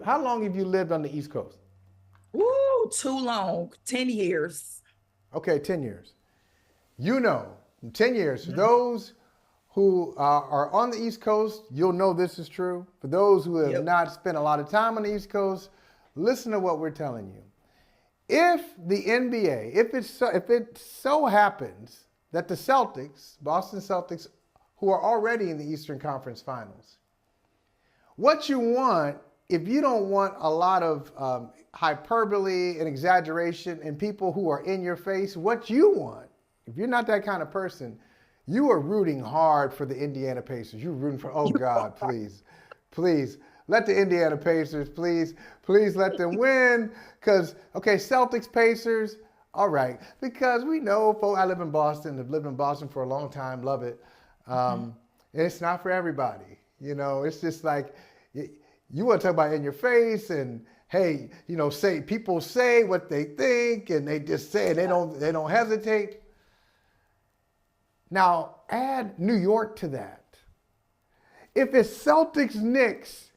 How long have you lived on the East Coast? Ooh, too long. 10 years. Okay, 10 years. You know, in 10 years, for Mhm. those who are on the East Coast, you'll know this is true. For those who have Yep. not spent a lot of time on the East Coast, listen to what we're telling you. If the NBA, if it so happens that the Celtics, Boston Celtics, who are already in the Eastern Conference Finals, what you want, if you don't want a lot of hyperbole and exaggeration and people who are in your face, what you want, if you're not that kind of person, you are rooting hard for the Indiana Pacers. You're rooting for, oh God, please, please, let the Indiana Pacers, please let them win. Because, okay, Celtics, Pacers, all right. Because we know, I live in Boston, have lived in Boston for a long time, love it. Mhm. And it's not for everybody. It's just like, you want to talk about in your face and, hey, say people say what they think and they just say it. They don't hesitate. Now add New York to that. If it's Celtics Knicks,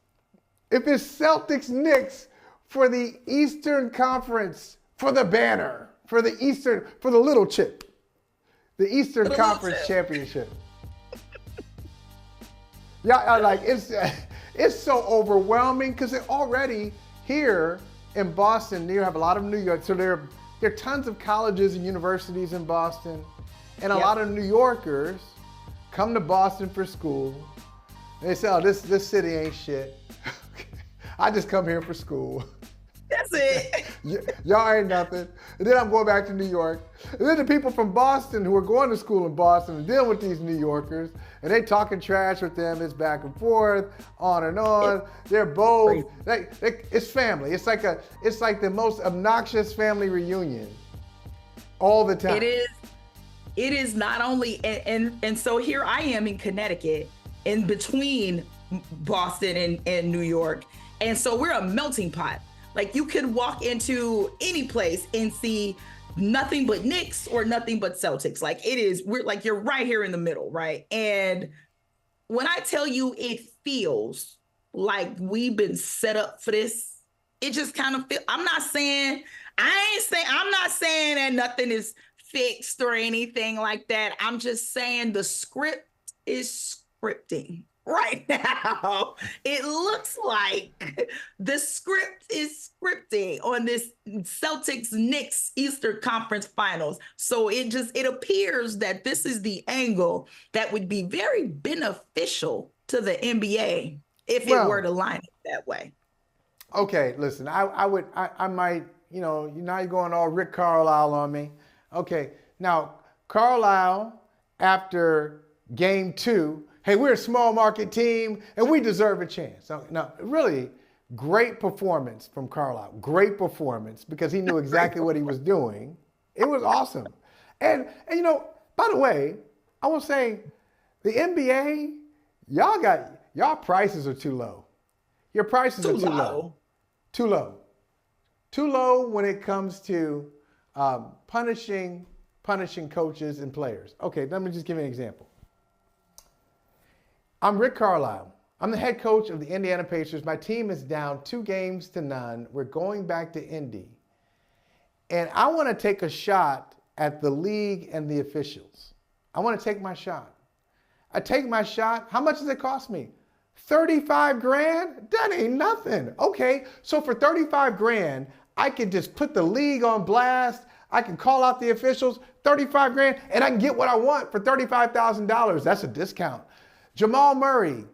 if it's Celtics Knicks for the Eastern Conference, for the banner, for the little chip, the Eastern Put a little Conference tip. Championship. Yeah, like it's so overwhelming because they're already here in Boston. You have a lot of New York, so there are tons of colleges and universities in Boston, and a lot Yep. of New Yorkers come to Boston for school. They say, "Oh, this city ain't shit. I just come here for school. That's it. Y'all ain't nothing." And then I'm going back to New York. And then the people from Boston who are going to school in Boston and dealing with these New Yorkers, and they talking trash with them. It's back and forth, on and It's on. They're both. crazy. It's family. It's like the most obnoxious family reunion all the It time. is. It is not only and so here I am in Connecticut, in between Boston and New York, and so we're a melting pot. Like you could walk into any place and see nothing but Knicks or nothing but Celtics. Like it is, we're like you're right here in the middle, right? And when I tell you it feels like we've been set up for this, it just kind of feel I'm not saying that nothing is fixed or anything like that. I'm just saying the script is scripting right now. It looks like the script is scripting on this Celtics Knicks Eastern Conference Finals. So it appears that this is the angle that would be very beneficial to the NBA if it were Well, to line up that way. okay, listen, I might, now you're going all Rick Carlisle on me. Okay, now, Carlisle, after game two, hey, we're a small market team and we deserve a chance. So, now, really, great performance from Carlisle. Great performance because he knew Great. exactly what he was doing. It was awesome. And by the way, I will say the NBA, y'all prices are too low. Your prices are Too too low. low. Too low. Too low when it comes to punishing coaches and players. Okay, let me just give you an example. I'm Rick Carlisle. I'm the head coach of the Indiana Pacers. My team is down 2-0. We're going back to Indy. And I want to take a shot at the league and the officials. I want to take my shot. I take my shot. How much does it cost me? 35 grand? That ain't nothing. Okay, so for 35 grand, I can just put the league on blast. I can call out the officials, 35 grand, and I can get what I want for $35,000. That's a discount. Jamal Murray,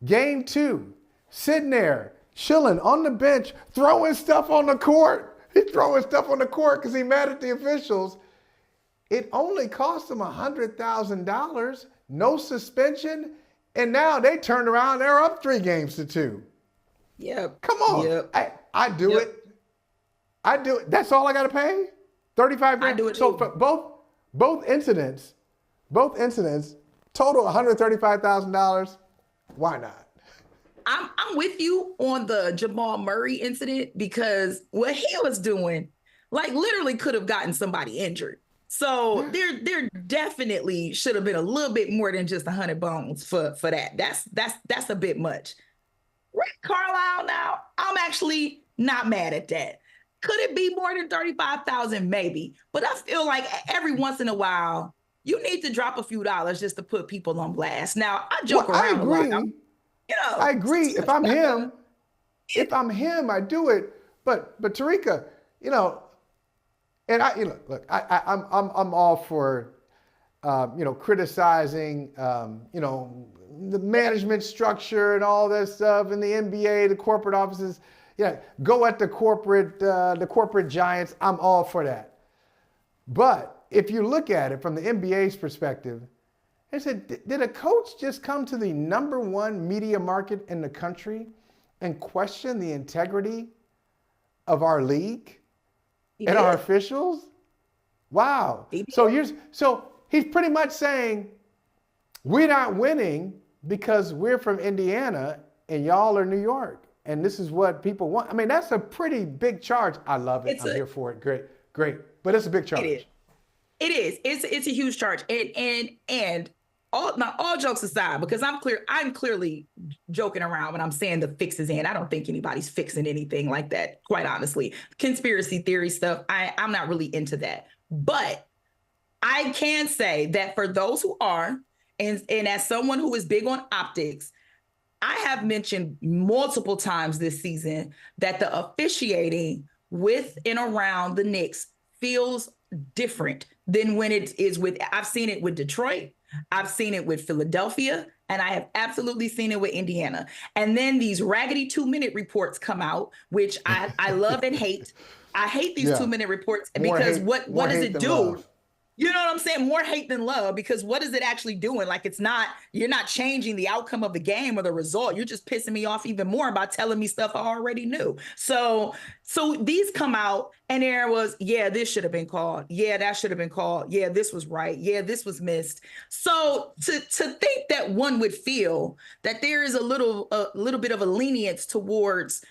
game two, sitting there, chilling on the bench, throwing stuff on the court. He's throwing stuff on the court because he's mad at the officials. It only cost him $100,000, no suspension, and now they turned around, they're up 3-2. Yep. Come on. Yep. I do Yep. it. I do it. That's all I gotta pay? 35 I grand. do it So too. for both incidents, total $135,000. Why not? I'm with you on the Jamal Murray incident because what he was doing, like literally could have gotten somebody injured. So Yeah. there definitely should have been a little bit more than just 100 bones for that. That's a bit much. Rick Carlisle now, I'm actually not mad at that. Could it be more than 35,000? Maybe. But I feel like every once in a while, you need to drop a few dollars just to put people on blast. Now, I joke Well, I around a lot. agree. You know, I agree. If I'm him, I do it. But Tarika, you know, and I'm all for criticizing the management structure and all that stuff in the NBA, the corporate offices. Yeah, go at the corporate giants. I'm all for that. But if you look at it from the NBA's perspective, they said, did a coach just come to the number one media market in the country and question the integrity of our league and our officials? Wow. So he's pretty much saying, we're not winning because we're from Indiana and y'all are New York. And this is what people want. I mean, that's a pretty big charge. I love it. I'm here for it. Great. But it's a big charge. It is. It's a huge charge. And all jokes aside, because I'm clearly joking around when I'm saying the fix is in. I don't think anybody's fixing anything like that, quite honestly. Conspiracy theory stuff, I'm not really into that. But I can say that for those who are, and as someone who is big on optics, I have mentioned multiple times this season that the officiating with and around the Knicks feels different than when it is with, I've seen it with Detroit, I've seen it with Philadelphia, and I have absolutely seen it with Indiana. And then these raggedy 2-minute reports come out, which I love and hate. I hate these 2-minute reports because what does it do? Love. You know what I'm saying? More hate than love, because what is it actually doing? Like, you're not changing the outcome of the game or the result. You're just pissing me off even more by telling me stuff I already knew. So these come out and there was, this should have been called. Yeah, that should have been called. Yeah, this was right. Yeah, this was missed. So to think that one would feel that there is a little bit of a lenience towards,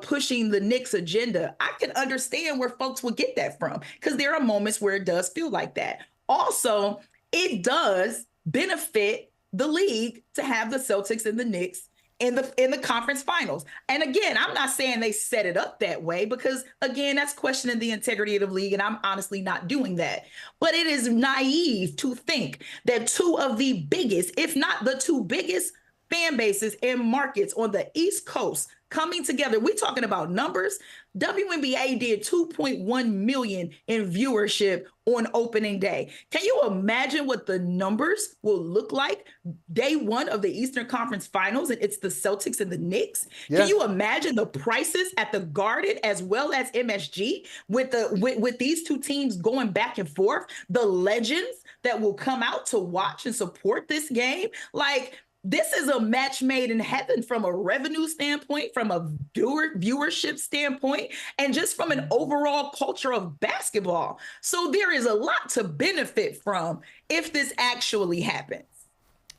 pushing the Knicks agenda, I can understand where folks would get that from, because there are moments where it does feel like that. Also, it does benefit the league to have the Celtics and the Knicks in the conference finals. And again, I'm not saying they set it up that way, because again, that's questioning the integrity of the league, and I'm honestly not doing that. But it is naive to think that two of the biggest, if not the two biggest fan bases and markets on the East Coast coming together. We're talking about numbers. WNBA did 2.1 million in viewership on opening day. Can you imagine what the numbers will look like day one of the Eastern Conference Finals, and it's the Celtics and the Knicks? Yeah. Can you imagine the prices at the Garden as well as MSG with these two teams going back and forth? The legends that will come out to watch and support this game? Like, this is a match made in heaven from a revenue standpoint, from a viewership standpoint, and just from an overall culture of basketball. So there is a lot to benefit from if this actually happens.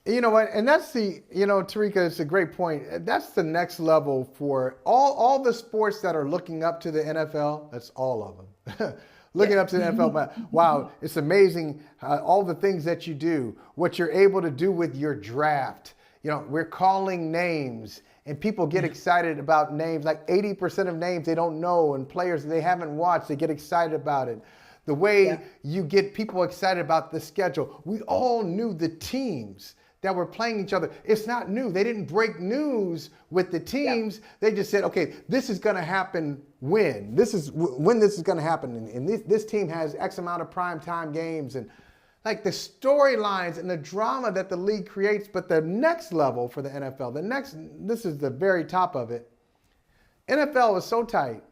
You know what? And that's Tarika, it's a great point. That's the next level for all the sports that are looking up to the NFL. That's all of them. Looking up to the NFL, wow, it's amazing all the things that you do, what you're able to do with your draft. We're calling names, and people get excited about names. Like 80% of names they don't know, and players they haven't watched, they get excited about it. The way you get people excited about the schedule. We all knew the teams that were playing each other. It's not new. They didn't break news with the teams. They just said, okay, this is going to happen when. This is when this is going to happen. And this team has X amount of primetime games. And like the storylines and the drama that the league creates. But the next level for the NFL, this is the very top of it. NFL is so tight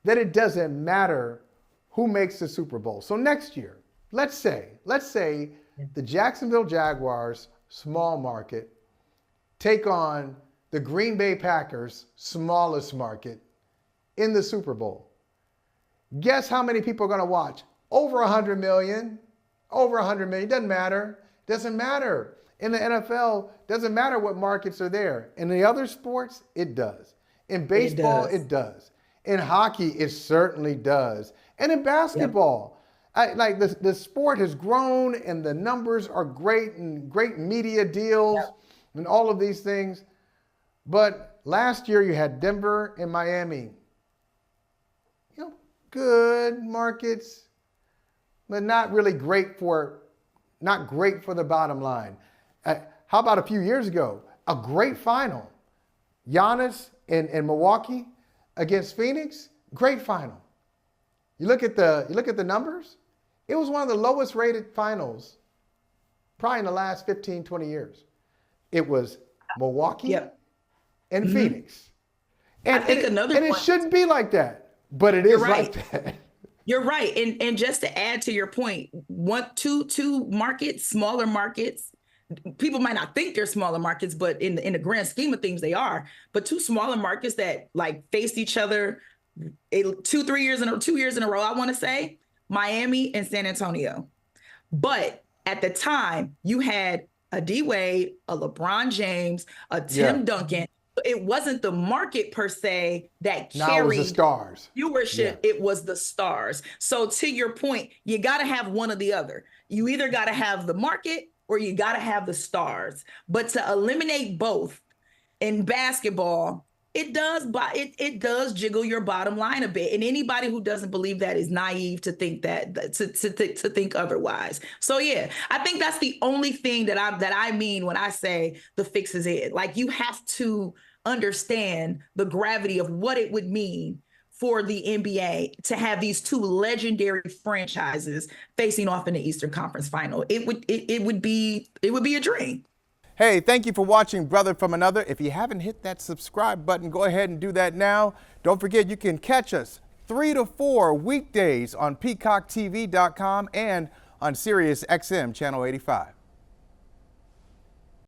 that it doesn't matter who makes the Super Bowl. So next year, let's say the Jacksonville Jaguars, small market, take on the Green Bay Packers, smallest market, in the Super Bowl. Guess how many people are going to watch? Over 100 million. Over 100 million. Doesn't matter. Doesn't matter. In the NFL, doesn't matter what markets are there. In the other sports, it does. In baseball, it does. In hockey, it certainly does. And in basketball, the sport has grown and the numbers are great and great media deals and all of these things. But last year you had Denver and Miami. Good markets, but not really great for the bottom line. How about a few years ago? A great final. Giannis in Milwaukee against Phoenix, great final. You look at the numbers, it was one of the lowest rated finals probably in the last 15, 20 years. It was Milwaukee and Phoenix. And it shouldn't be like that. But it is like that. You're right. And just to add to your point, two markets, smaller markets, people might not think they're smaller markets, but in the grand scheme of things, they are. But two smaller markets that like faced each other 2 years in a row, I want to say, Miami and San Antonio. But at the time, you had a D Wade, a LeBron James, a Tim Duncan. It wasn't the market per se that carried it was the stars. Viewership. It was the stars. So to your point, you got to have one or the other. You either got to have the market or you got to have the stars. But to eliminate both in basketball, it does jiggle your bottom line a bit. And anybody who doesn't believe that is naive to think to think otherwise. So yeah, I think that's the only thing that I mean when I say the fix is it. Like, you have to understand the gravity of what it would mean for the NBA to have these two legendary franchises facing off in the Eastern Conference Final. It would be a dream. Hey, thank you for watching Brother from Another. If you haven't hit that subscribe button, go ahead and do that now. Don't forget, you can catch us 3 to 4 weekdays on PeacockTV.com and on Sirius XM Channel 85.